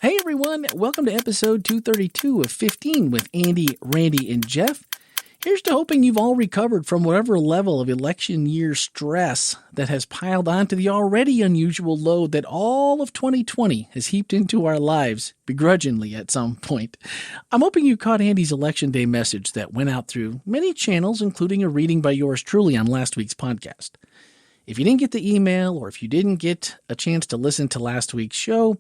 Hey everyone, welcome to episode 232 of 15 with Andy, Randy, and Jeff. Here's to hoping you've all recovered from whatever level of election year stress that has piled onto the already unusual load that all of 2020 has heaped into our lives, begrudgingly at some point. I'm hoping you caught Andy's Election Day message that went out through many channels, including a reading by yours truly on last week's podcast. If you didn't get the email, or if you didn't get a chance to listen to last week's show,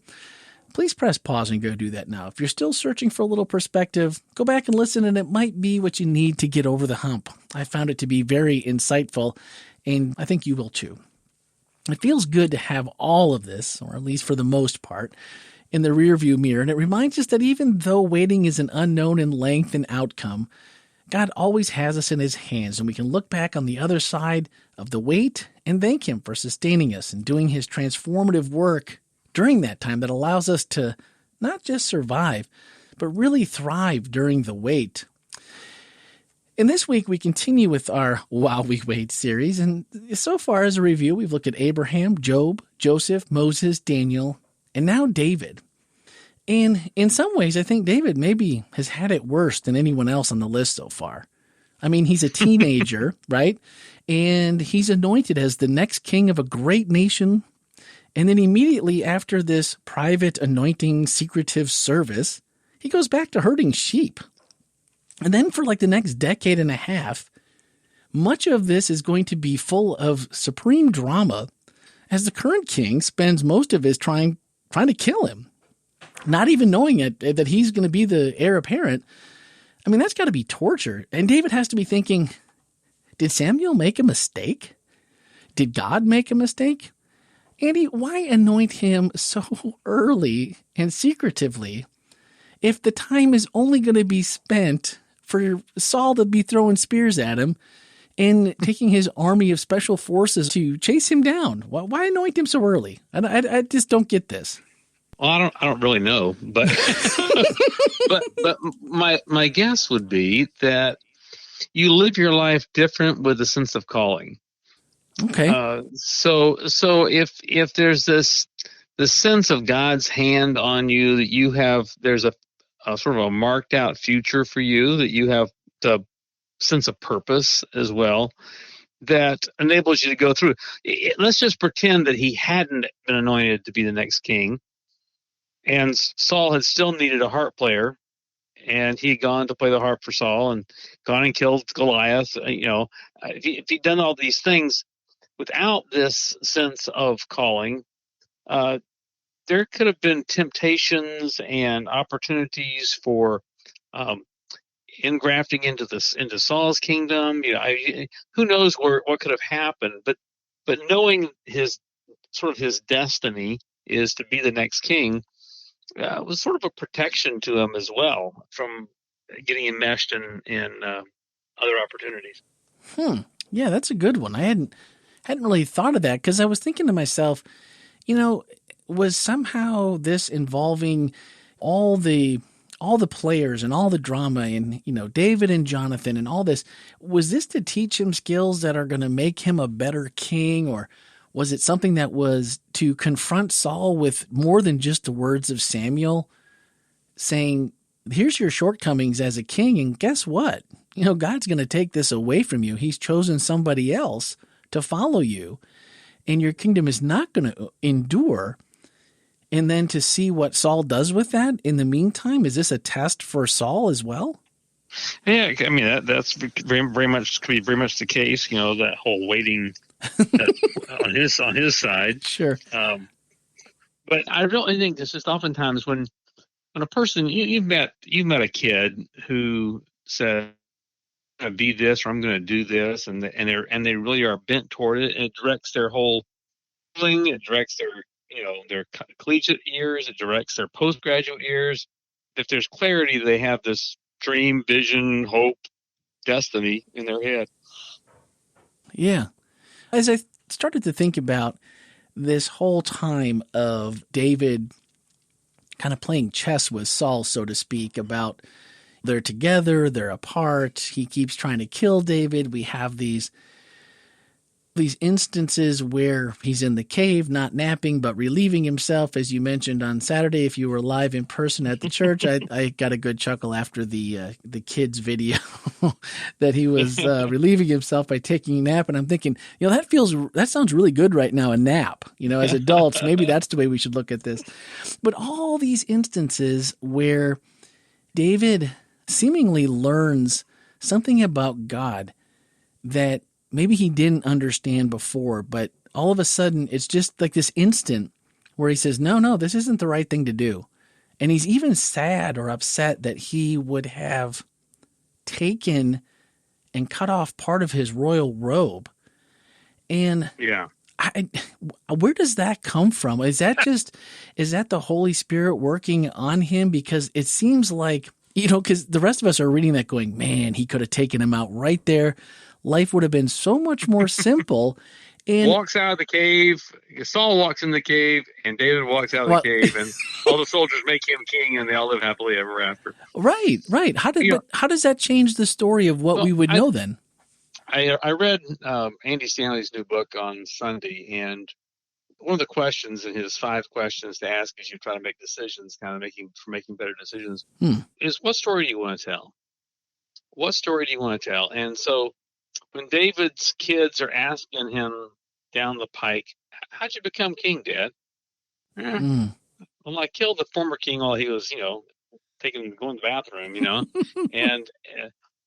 please press pause and go do that now. If you're still searching for a little perspective, go back and listen, and it might be what you need to get over the hump. I found it to be very insightful, and I think you will too. It feels good to have all of this, or at least for the most part, in the rearview mirror, and it reminds us that even though waiting is an unknown in length and outcome, God always has us in his hands, and we can look back on the other side of the wait and thank him for sustaining us and doing his transformative work during that time that allows us to not just survive, but really thrive during the wait. And this week, we continue with our While We Wait series. And so far as a review, we've looked at Abraham, Job, Joseph, Moses, Daniel, and now David. And in some ways, I think David maybe has had it worse than anyone else on the list so far. I mean, he's a teenager, right? And he's anointed as the next king of a great nation. And then immediately after this private anointing secretive service, he goes back to herding sheep. And then for like the next decade and a half, much of this is going to be full of supreme drama as the current king spends most of his trying to kill him, not even knowing it, that he's going to be the heir apparent. I mean, that's got to be torture. And David has to be thinking, did Samuel make a mistake? Did God make a mistake? Andy, why anoint him so early and secretively if the time is only going to be spent for Saul to be throwing spears at him and taking his army of special forces to chase him down? Why anoint him so early? I just don't get this. Well, I don't really know, but but my guess would be that you live your life different with a sense of calling. Okay. So if there's this sense of God's hand on you, that there's a sort of a marked out future for you, that you have the sense of purpose as well, that enables you to go through. Let's just pretend that he hadn't been anointed to be the next king, and Saul had still needed a harp player, and he had gone to play the harp for Saul and gone and killed Goliath. If he'd done all these things without this sense of calling, there could have been temptations and opportunities for engrafting into Saul's kingdom. Who knows what could have happened? But knowing his destiny is to be the next king was sort of a protection to him as well from getting enmeshed in other opportunities. Yeah, that's a good one. I hadn't really thought of that, because I was thinking to myself, was somehow this involving all the players and all the drama and, David and Jonathan and all this, was this to teach him skills that are going to make him a better king? Or was it something that was to confront Saul with more than just the words of Samuel saying, here's your shortcomings as a king, and guess what? God's going to take this away from you. He's chosen somebody else to follow you, and your kingdom is not going to endure. And then to see what Saul does with that in the meantime, is this a test for Saul as well? Yeah, I mean that's very much could be very much the case. That whole waiting on his side. Sure. But I really think this is oftentimes when a person you've met a kid who said, I'm going to be this, or I'm going to do this, and they really are bent toward it, and it directs their whole feeling. It directs their collegiate years. It directs their postgraduate years. If there's clarity, they have this dream, vision, hope, destiny in their head. Yeah. As I started to think about this whole time of David kind of playing chess with Saul, so to speak, about they're together, they're apart. He keeps trying to kill David. We have these these instances where he's in the cave, not napping, but relieving himself, as you mentioned on Saturday. If you were live in person at the church, I got a good chuckle after the kids video that he was relieving himself by taking a nap. And I'm thinking, that sounds really good right now, a nap. As adults, maybe that's the way we should look at this. But all these instances where David seemingly learns something about God that maybe he didn't understand before, but all of a sudden it's just like this instant where he says, no, this isn't the right thing to do. And he's even sad or upset that he would have taken and cut off part of his royal robe. And yeah, where does that come from? Is that the Holy Spirit working on him? Because it seems like, because the rest of us are reading that going, man, he could have taken him out right there. Life would have been so much more simple. And walks out of the cave. Saul walks in the cave, and David walks out of the cave, and all the soldiers make him king, and they all live happily ever after. Right. How does that change the story of what we would know then? I read Andy Stanley's new book on Sunday, and one of the questions in his 5 questions to ask as you try to make decisions, kind of making better decisions, is what story do you want to tell? What story do you want to tell? And so when David's kids are asking him down the pike, how'd you become king, Dad? Well, I killed the former king while he was, going to the bathroom, and,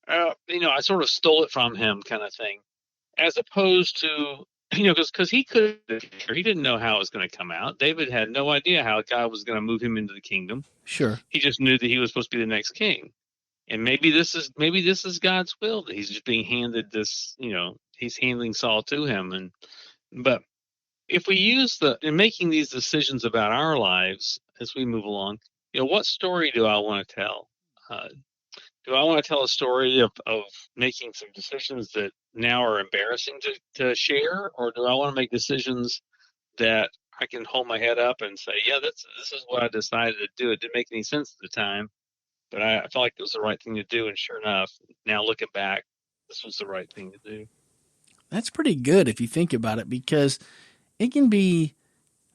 I sort of stole it from him kind of thing, as opposed to, because he didn't know how it was going to come out. David had no idea how God was going to move him into the kingdom. Sure. He just knew that he was supposed to be the next king. And maybe this is God's will, that he's just being handed this, he's handing Saul to him. But if we use in making these decisions about our lives as we move along, what story do I want to tell? Do I want to tell a story of making some decisions that now are embarrassing to share, or do I want to make decisions that I can hold my head up and say, yeah, this is what I decided to do. It didn't make any sense at the time, but I felt like it was the right thing to do. And sure enough, now looking back, this was the right thing to do. That's pretty good if you think about it, because it can be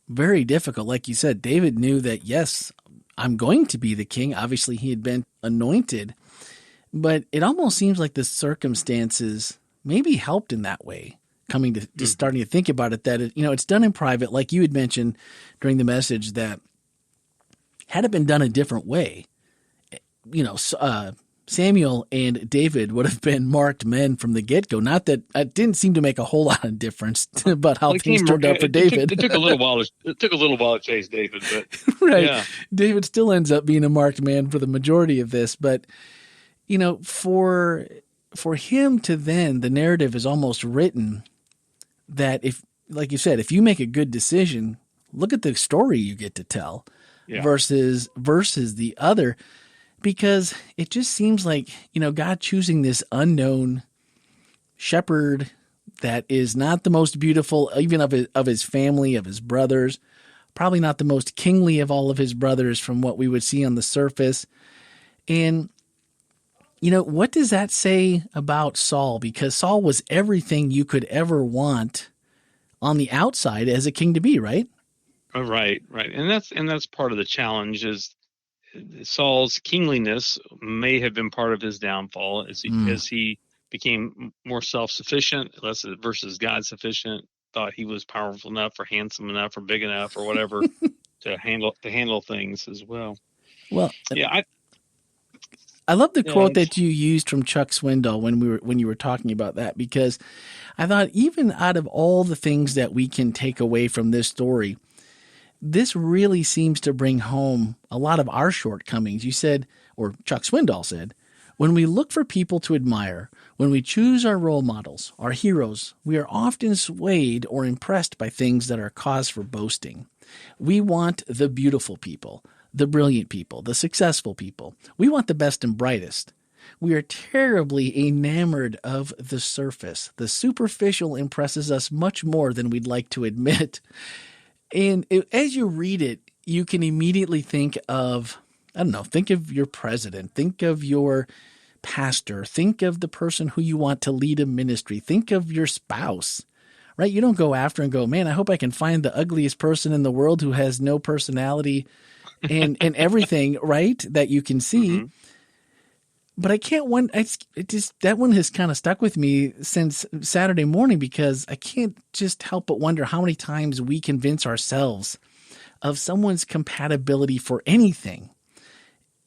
very difficult. Like you said, David knew that, yes, I'm going to be the king. Obviously, he had been anointed, but it almost seems like the circumstances maybe helped in that way, coming to just starting to think about it, that, it's done in private, like you had mentioned during the message, that had it been done a different way, Samuel and David would have been marked men from the get-go. Not that it didn't seem to make a whole lot of difference about how things turned out for David. It took a little while. It took a little while to chase David, but right. Yeah. David still ends up being a marked man for the majority of this. But for him to then, the narrative is almost written that if, like you said, if you make a good decision, look at the story you get to tell, versus the other. Because it just seems like, God choosing this unknown shepherd that is not the most beautiful, even of his family, of his brothers, probably not the most kingly of all of his brothers from what we would see on the surface. And, what does that say about Saul? Because Saul was everything you could ever want on the outside as a king to be, right? Right. And that's part of the challenge, is Saul's kingliness may have been part of his downfall as he became more self-sufficient, versus God-sufficient, thought he was powerful enough or handsome enough or big enough or whatever to handle things as well. Well, yeah, I love the quote that you used from Chuck Swindoll when you were talking about that, because I thought, even out of all the things that we can take away from this story, this really seems to bring home a lot of our shortcomings. You said, or Chuck Swindoll said, when we look for people to admire, when we choose our role models, our heroes, we are often swayed or impressed by things that are cause for boasting. We want the beautiful people, the brilliant people, the successful people. We want the best and brightest. We are terribly enamored of the surface. The superficial impresses us much more than we'd like to admit. And as you read it, you can immediately think of, think of your president, think of your pastor, think of the person who you want to lead a ministry, think of your spouse, right? You don't go after and go, man, I hope I can find the ugliest person in the world who has no personality and everything, right? That you can see. Mm-hmm. But I can't it just that one has kind of stuck with me since Saturday morning because I can't just help but wonder how many times we convince ourselves of someone's compatibility for anything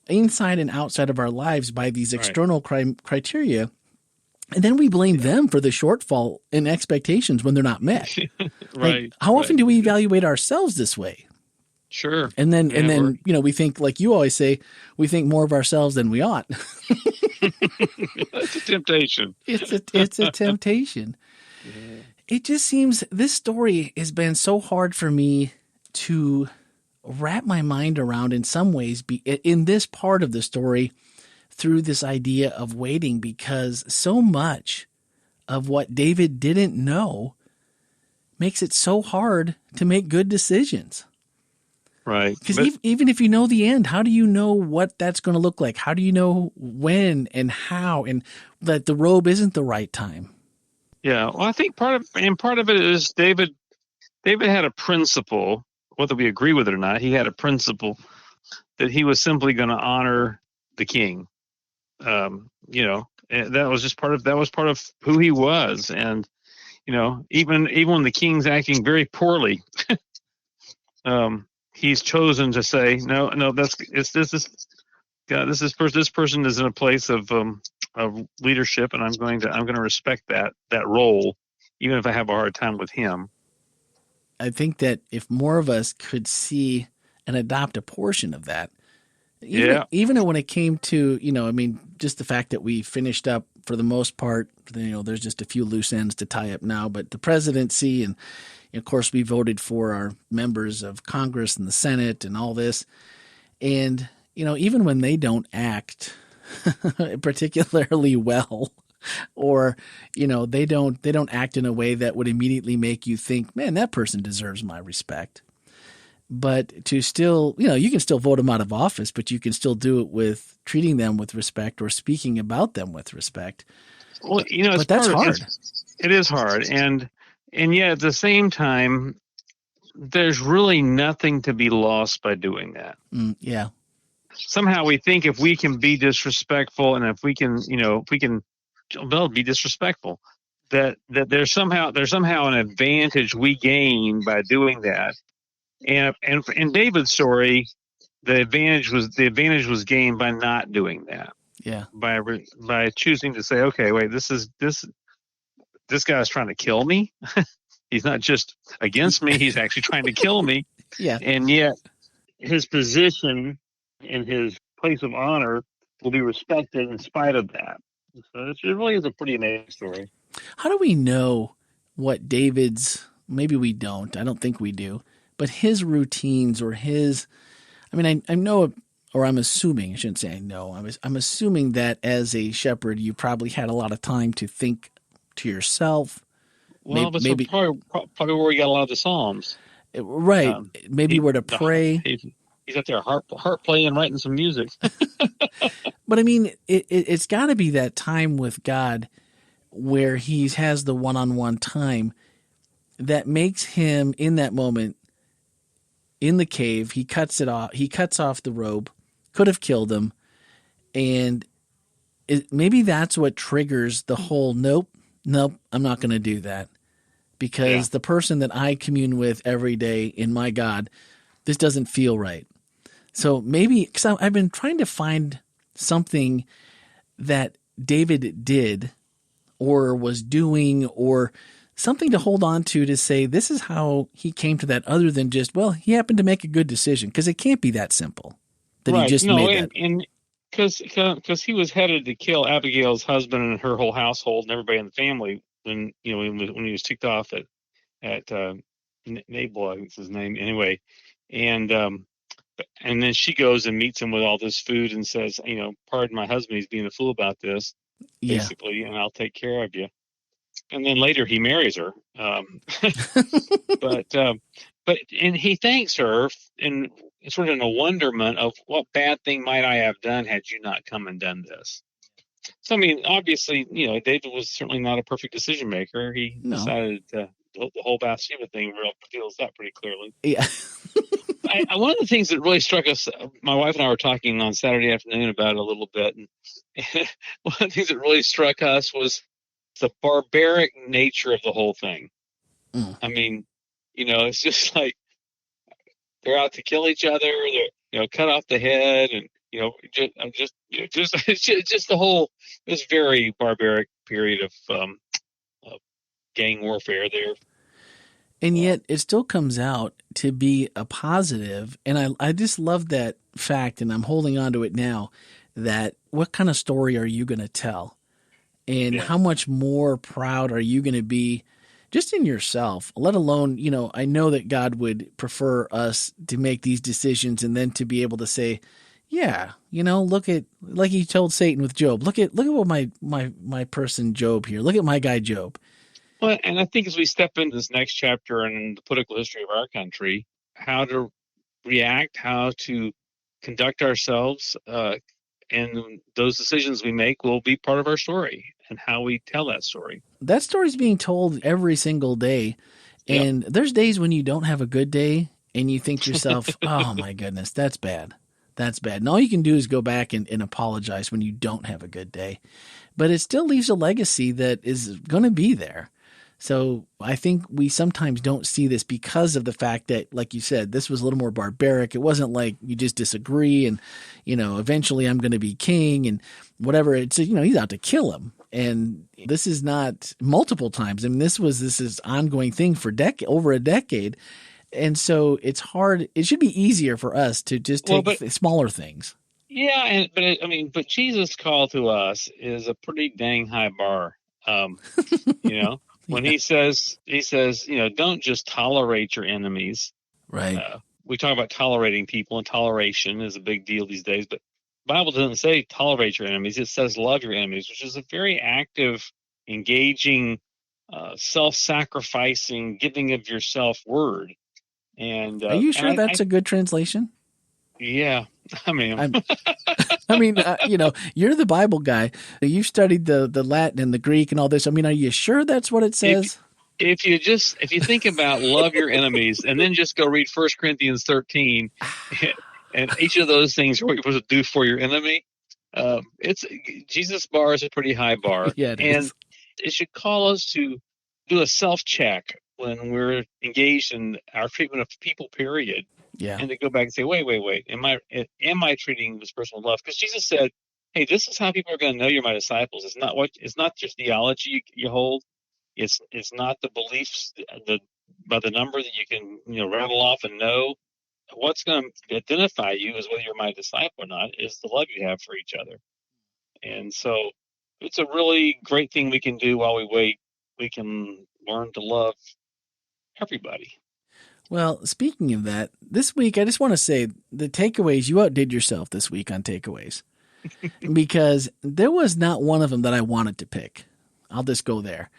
inside and outside of our lives by these external criteria. And then we blame them for the shortfall in expectations when they're not met. Right. How often do we evaluate ourselves this way? Sure. And then, we think, like you always say, we think more of ourselves than we ought. That's a temptation. It's a temptation. Yeah. It just seems this story has been so hard for me to wrap my mind around in some ways in this part of the story through this idea of waiting, because so much of what David didn't know makes it so hard to make good decisions. Right. Because even if you know the end, how do you know what that's going to look like? How do you know when and how, and that the robe isn't the right time? Yeah. Well, I think part of it is David had a principle, whether we agree with it or not. He had a principle that he was simply going to honor the king. And that was part of who he was. And, even when the king's acting very poorly, he's chosen to say, no, this person is in a place of leadership, and I'm going to respect that role, even if I have a hard time with him. I think that if more of us could see and adopt a portion of that, even when it came to, just the fact that we finished up for the most part, there's just a few loose ends to tie up now, but the presidency, and of course we voted for our members of Congress and the Senate and all this. And, even when they don't act particularly well, or, they don't act in a way that would immediately make you think, man, that person deserves my respect. But to still, you can still vote them out of office, but you can still do it with treating them with respect or speaking about them with respect. Well, but that's hard. It is hard. And yet at the same time, there's really nothing to be lost by doing that. Yeah. Somehow we think if we can be disrespectful, and if we can be disrespectful, that there's somehow an advantage we gain by doing that. And in David's story, the advantage was gained by not doing that. Yeah. By choosing to say, okay, wait, this guy's trying to kill me. He's not just against me; he's actually trying to kill me. Yeah. And yet, his position and his place of honor will be respected in spite of that. So it really is a pretty amazing story. How do we know what David's? Maybe we don't. I don't think we do. But his routines or I know, or I'm assuming, I shouldn't say I know, I'm assuming that as a shepherd, you probably had a lot of time to think to yourself. Well, that's maybe probably where we got a lot of the Psalms. Right. Maybe where to pray. He's out there harp playing, writing some music. But it's got to be that time with God where he has the one-on-one time that makes him in that moment in the cave. He cuts it off. He cuts off the robe, could have killed him. And maybe that's what triggers the whole, nope, I'm not going to do that. Because the person that I commune with every day in my God, this doesn't feel right. So maybe, because I've been trying to find something that David did or was doing, or something to hold on to say this is how he came to that, other than just, well, he happened to make a good decision, because it can't be that simple that he just made that. And because he was headed to kill Abigail's husband and her whole household and everybody in the family when he was ticked off at Nabal, I think is his name anyway, and then she goes and meets him with all this food and says, pardon my husband, he's being a fool about this, basically, and I'll take care of you. And then later he marries her. But he thanks her in sort of in a wonderment of, what bad thing might I have done had you not come and done this? So, obviously, David was certainly not a perfect decision maker. He decided to the whole Bathsheba thing reveals that pretty clearly. Yeah. One of the things that really struck us, my wife and I were talking on Saturday afternoon about it a little bit, and one of the things that really struck us was the barbaric nature of the whole thing. Mm. I mean, it's just like they're out to kill each other. They're, cut off the head, and just the whole this very barbaric period of gang warfare there. And yet it still comes out to be a positive. And I just love that fact, and I'm holding on to it now, that what kind of story are you going to tell? And how much more proud are you going to be just in yourself, let alone, I know that God would prefer us to make these decisions and then to be able to say, yeah, look at, like he told Satan with Job, look at what my person Job here, look at my guy Job. Well, and I think as we step into this next chapter in the political history of our country, how to react, how to conduct ourselves, and those decisions we make will be part of our story and how we tell that story. That story's being told every single day. And there's days when you don't have a good day and you think to yourself, oh my goodness, that's bad. That's bad. And all you can do is go back and apologize when you don't have a good day. But it still leaves a legacy that is going to be there. So I think we sometimes don't see this because of the fact that, like you said, this was a little more barbaric. It wasn't like you just disagree and, eventually I'm going to be king and whatever. It's, he's out to kill him. And this is not multiple times. I mean, this is ongoing thing for over a decade. And so it's hard. It should be easier for us to just take smaller things. Yeah. But Jesus' call to us is a pretty dang high bar. When he says, don't just tolerate your enemies. Right. We talk about tolerating people, and toleration is a big deal these days, but the Bible doesn't say tolerate your enemies. It says love your enemies, which is a very active, engaging, self-sacrificing, giving of yourself word. And are you sure that's a good translation? Yeah. I mean, you're the Bible guy. You've studied the Latin and the Greek and all this. I mean, are you sure that's what it says? If you think about love your enemies and then just go read 1 Corinthians 13, and each of those things are what you're supposed to do for your enemy, it's Jesus' bar is a pretty high bar. Yeah, it and is. It should call us to do a self-check when we're engaged in our treatment of people, period. Yeah. And to go back and say, wait, am I treating this person with love? Because Jesus said, hey, this is how people are going to know you're my disciples. It's not your theology you hold. It's not the beliefs by the number that you can rattle off and know. What's going to identify you is whether you're my disciple or not, is the love you have for each other. And so it's a really great thing we can do while we wait. We can learn to love everybody. Well, speaking of that, this week, I just want to say the takeaways, you outdid yourself this week on takeaways because there was not one of them that I wanted to pick. I'll just go there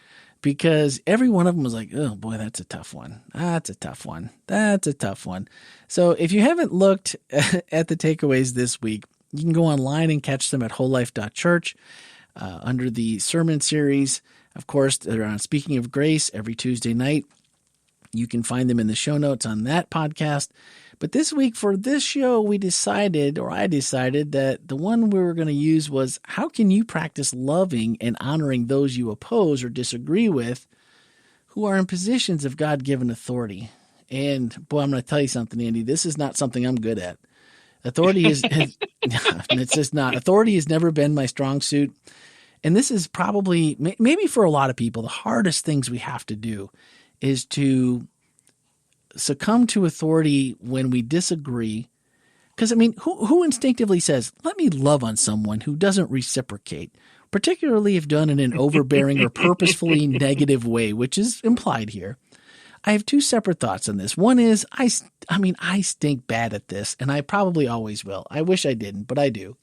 because every one of them was like, oh boy, that's a tough one. That's a tough one. That's a tough one. So if you haven't looked at the takeaways this week, you can go online and catch them at wholelife.church under the sermon series. Of course, they're on Speaking of Grace every Tuesday night. You can find them in the show notes on that podcast. But this week for this show, I decided that the one we were going to use was how can you practice loving and honoring those you oppose or disagree with who are in positions of God-given authority. And boy, I'm going to tell you something, Andy, this is not something I'm good at. Authority it's just not. Authority has never been my strong suit. And this is probably, maybe for a lot of people, the hardest things we have to do is to succumb to authority when we disagree. Because, I mean, who instinctively says, let me love on someone who doesn't reciprocate, particularly if done in an overbearing or purposefully negative way, which is implied here. I have two separate thoughts on this. One is, I stink bad at this, and I probably always will. I wish I didn't, but I do.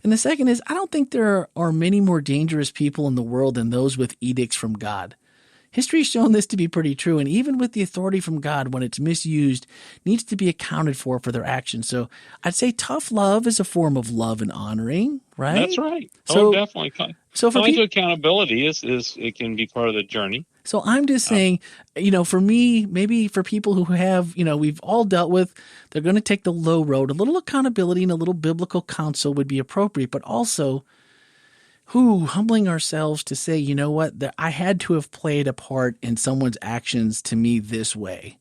And the second is, I don't think there are many more dangerous people in the world than those with edicts from God. History has shown this to be pretty true, and even with the authority from God, when it's misused, needs to be accounted for their actions. So I'd say tough love is a form of love and honoring, right? That's right. So definitely. So for to accountability is it can be part of the journey. So I'm just saying, for me, maybe for people who have, we've all dealt with, they're going to take the low road. A little accountability and a little biblical counsel would be appropriate, but also humbling ourselves to say, you know what, that I had to have played a part in someone's actions to me this way.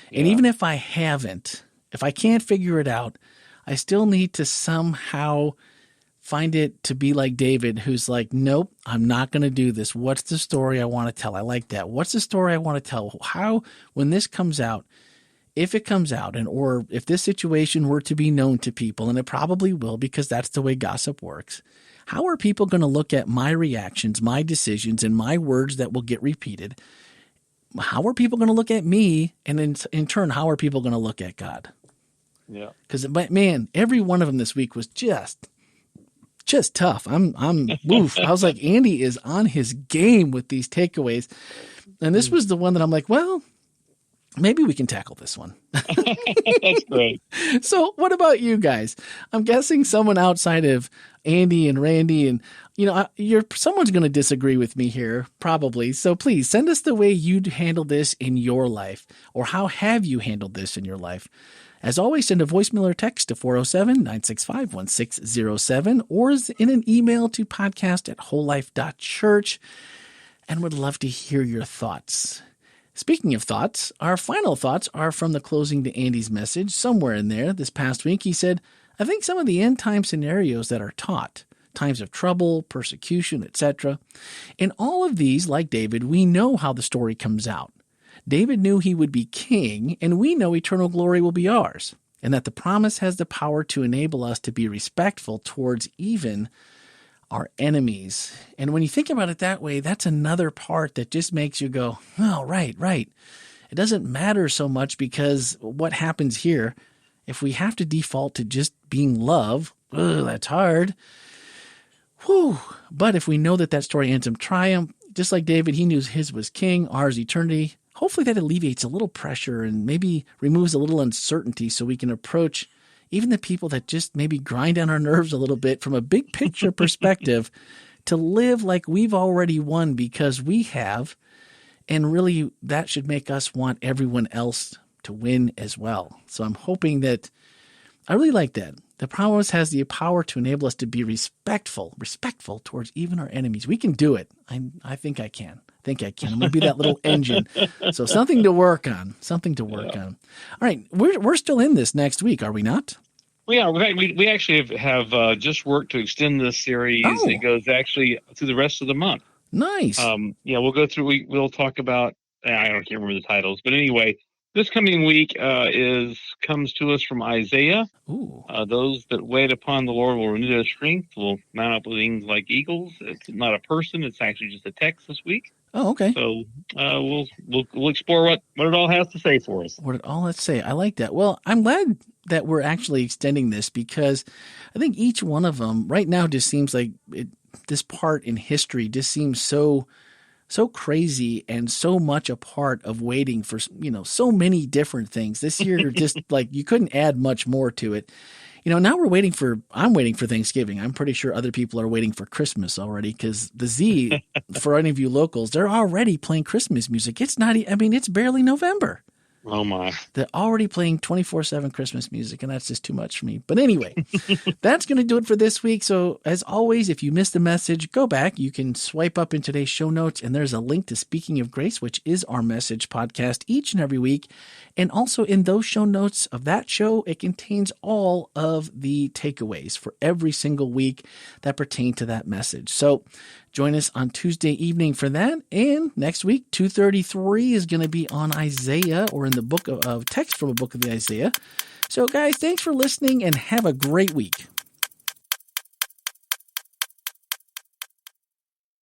Yeah. And even if I haven't, if I can't figure it out, I still need to somehow find it to be like David, who's like, nope, I'm not going to do this. What's the story I want to tell? I like that. What's the story I want to tell? How, when this comes out, if it comes out, or if this situation were to be known to people, and it probably will because that's the way gossip works, how are people going to look at my reactions, my decisions, and my words that will get repeated? How are people going to look at me? And in turn, how are people going to look at God? Yeah. Because, man, every one of them this week was just tough. Oof. I was like, Andy is on his game with these takeaways. And this was the one that I'm like, well, maybe we can tackle this one. That's great. So what about you guys? I'm guessing someone outside of Andy and Randy and, someone's going to disagree with me here, probably. So please send us the way you'd handle this in your life, or how have you handled this in your life? As always, send a voicemail or text to 407-965-1607 or in an email to podcast@wholelife.church, and would love to hear your thoughts. Speaking of thoughts, our final thoughts are from the closing to Andy's message. Somewhere in there this past week, he said, I think some of the end time scenarios that are taught, times of trouble, persecution, etc. In all of these, like David, we know how the story comes out. David knew he would be king, and we know eternal glory will be ours, and that the promise has the power to enable us to be respectful towards even our enemies. And when you think about it that way, that's another part that just makes you go, oh, right. It doesn't matter so much because what happens here, if we have to default to just being love, that's hard. Whew. But if we know that story ends in triumph, just like David, he knew his was king, ours eternity. Hopefully that alleviates a little pressure and maybe removes a little uncertainty so we can approach even the people that just maybe grind on our nerves a little bit from a big picture perspective to live like we've already won because we have. And really that should make us want everyone else to win as well. So I'm hoping that I really like that. The promise has the power to enable us to be respectful towards even our enemies. We can do it. I think I can. I'm going to be that little engine. So something to work on. All right. We're still in this next week, are we not? We are. We actually have just worked to extend this series. Oh. It goes actually through the rest of the month. Nice. We'll go through. We'll talk about. I can't remember the titles, but anyway, this coming week comes to us from Isaiah. Ooh. Those that wait upon the Lord will renew their strength. Will mount up with wings like eagles. It's not a person. It's actually just a text this week. Oh, okay. So we'll explore what it all has to say for us. What it all has to say. I like that. Well, I'm glad that we're actually extending this because I think each one of them right now just seems like this part in history just seems so crazy and so much a part of waiting for, so many different things. This year, just like you couldn't add much more to it. Now I'm waiting for Thanksgiving. I'm pretty sure other people are waiting for Christmas already because the Z, for any of you locals, they're already playing Christmas music. It's barely November. Oh my. They're already playing 24/7 Christmas music, and that's just too much for me. But anyway, that's going to do it for this week. So as always, if you missed the message, go back. You can swipe up in today's show notes, and there's a link to Speaking of Grace, which is our message podcast each and every week. And also in those show notes of that show, it contains all of the takeaways for every single week that pertain to that message. So join us on Tuesday evening for that. And next week, 233 is going to be on Isaiah, or in the book of text from a book of the Isaiah. So guys, thanks for listening and have a great week.